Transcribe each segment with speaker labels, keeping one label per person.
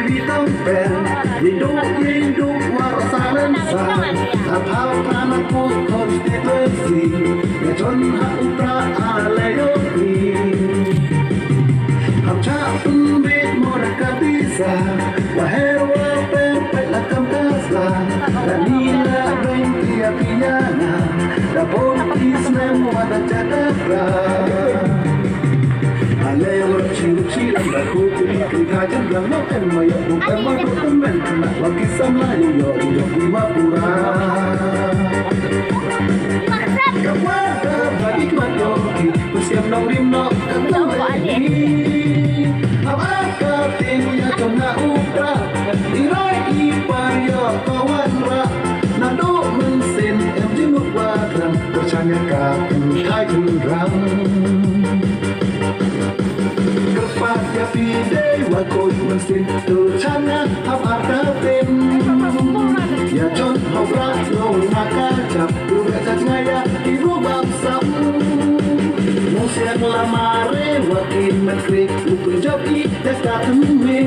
Speaker 1: ดีต้องเป็นยิ่งดูว่าเราสร้างเล่นสร้างถ้าพาพานักพูดคนที่ตัวสีอย่าจนหักตาอะไรยกนี้หากชาตุนบิดมรกติสาว่าเฮโร่เป็นไปละคำกาสาและนี่ละเป็นที่อภิญาณาแต่บนที่สนามว่าจะได้รับAleo ciu la kutri kajan blang no emayo emayo temen kena lagi sama yo iwa pura Kawada bagi kmadoki usiam nong rimno kembali Abaka tinya kena upra irai ipayo kawan ra nado mensen em jenguk wadran percaya kapan kai jurang Ya pide wa koi mesin tu chana hap arta tem ya chon hau ra lo naka chap tu ga cha ngaya ibu bab sam musian la mare wa kin makri u job I desta me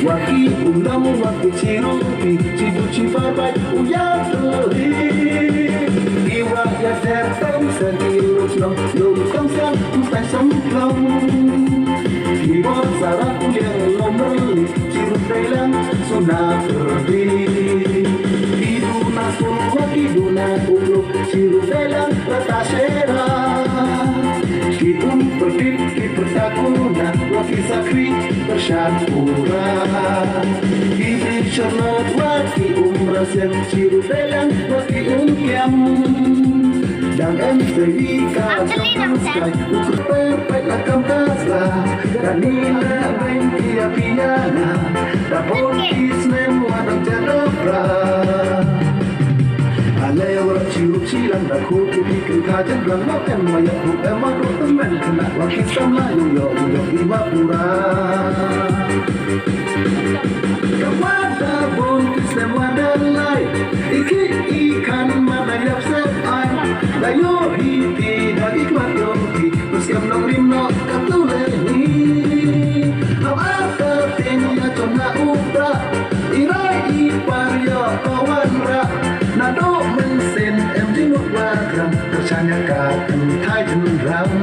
Speaker 1: wa ki ulam wa ki chiru ki chibu chi fa bai u ya tu iwa ya ter tam sa ki lu long san tu ta sam long Ibu sarap yang lomeli ciru telang sunah berdiri Ibu nasul wakibu na ulu ciru telang rata sera Kipun berdiri kipertakuna waki sakri bersyakura Ibu syarnat waki umras yang ciru telang waki umkiam Dan MTV kasih sky ukur perfect lakam kaslah kanila bengki apiana dapur kisnem wadang jadopra Aleo ciu cilang daku kiki kajan blang no emaya ku emang temen kena wakil sama yo iwa pura Kepada bon kisnem wadang lai iki ikan mana yap sepai Dayo hiti dari kuat yogi Bersiap nong rimno katu lehi Apa tenya cona upra Irai iparyo kawan ra Nado mensen em jenguk wakram Percaya kakan thai jurang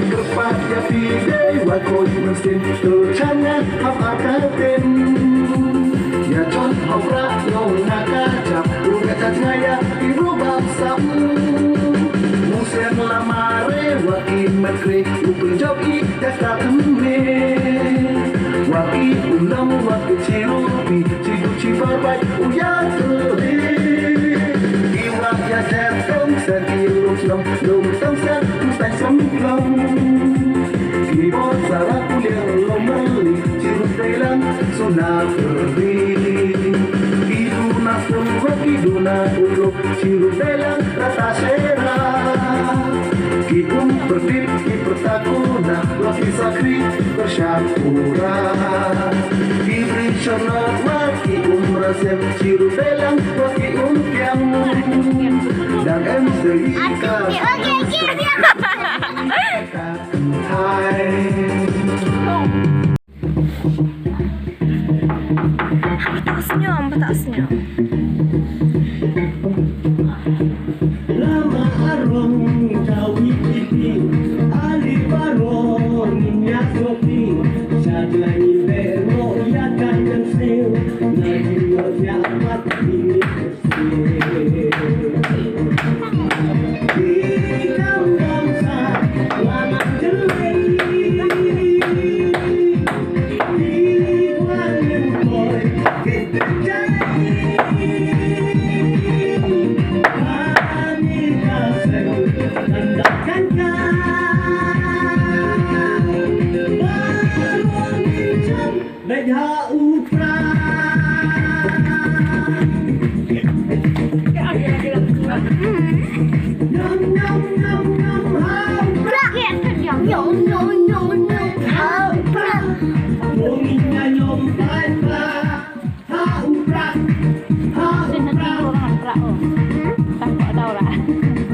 Speaker 1: Kepat ya pide wakoi mensen Tercanya hap akaten Ya con hau ra long naka cap Ngaya ibu bangsam Musian lamare waki makri upun job I desta temme Waki ulam waki cirupi cibu cibabai uya tuli Iwa ya jatong sekilung long tong sen kusai semplong Ibu salah kuliah lomeli ciru telang sunah berdiri Nasul wakiduna uluk ciru belang rata sera Kipun berdiri kipertakuna waki sakri bersyakura Ibri syarnat waki umras yang ciru belang waki umkiam Dan MTV
Speaker 2: Apa tak senyum?
Speaker 3: Lama arong jawi pipi Ali baron minyak kopi Sadlani bero ya kangen sil Najiyo siapat ini kesil Hidam bangsa lama jelek Beja upra Nhom nhom nhom nhom hao pra Nhom nhom nhom nhom nhom hao pra Ngomongnya nyom pai pra hao pra hao pra
Speaker 2: Tak kok tahu lah.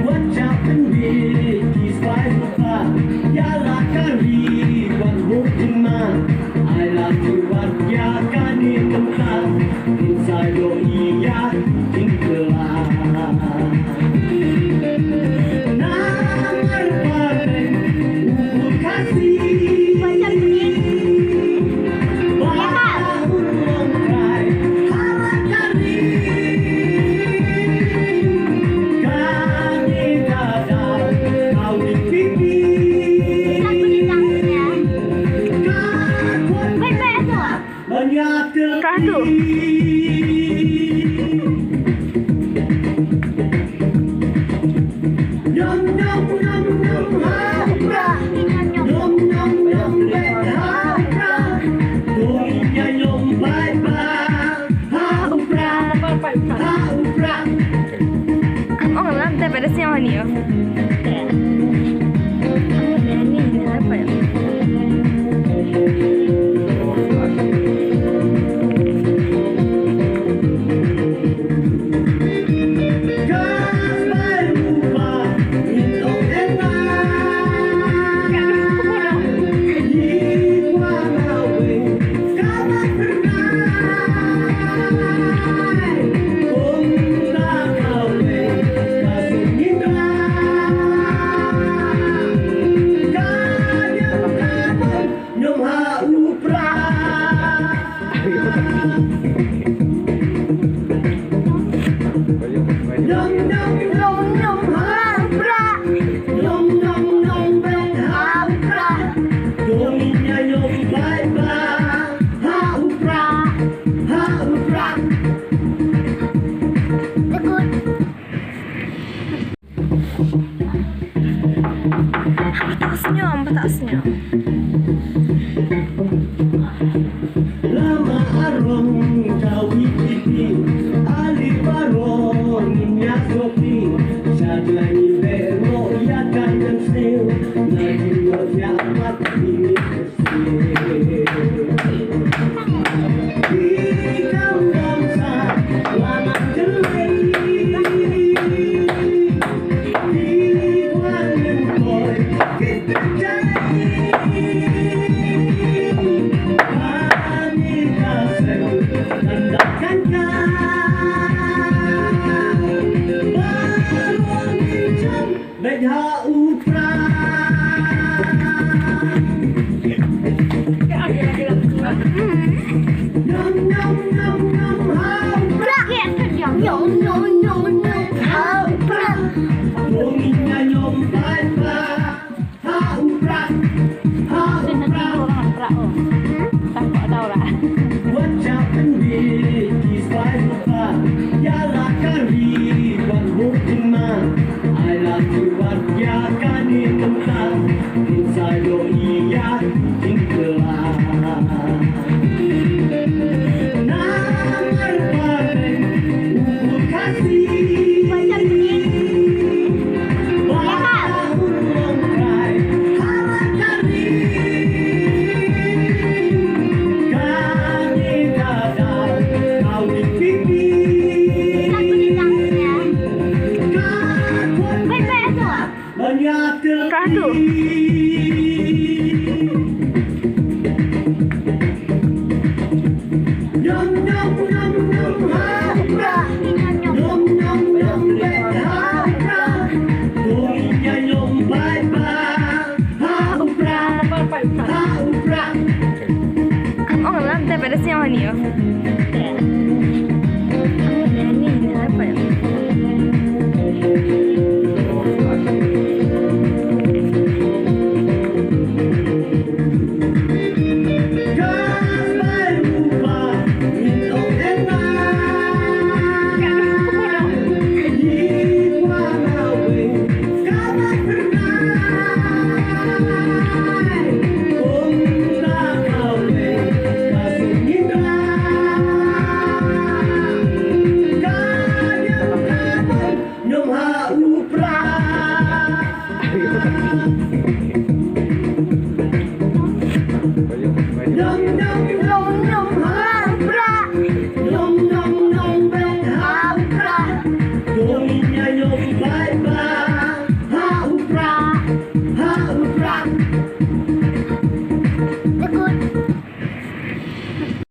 Speaker 3: Wajah pendi di spy lupa Yalah kari wan hukum
Speaker 2: Prah tuh.
Speaker 3: Nhom nhom nhom nhom hao pra. Nhom nhom nhom bet hao pra. Tuinya nhom bye bye. Hao pra. Hao pra.
Speaker 2: Oh, lantai pada siang ni ya. Ini apa ya? Batasnya.
Speaker 3: Lama arong jawi pipi ali baron minyak kopi sadlani bero ya kan sel lagi yo siapa ini
Speaker 2: Prah tuh. Oh, lantai pada siang ni ya.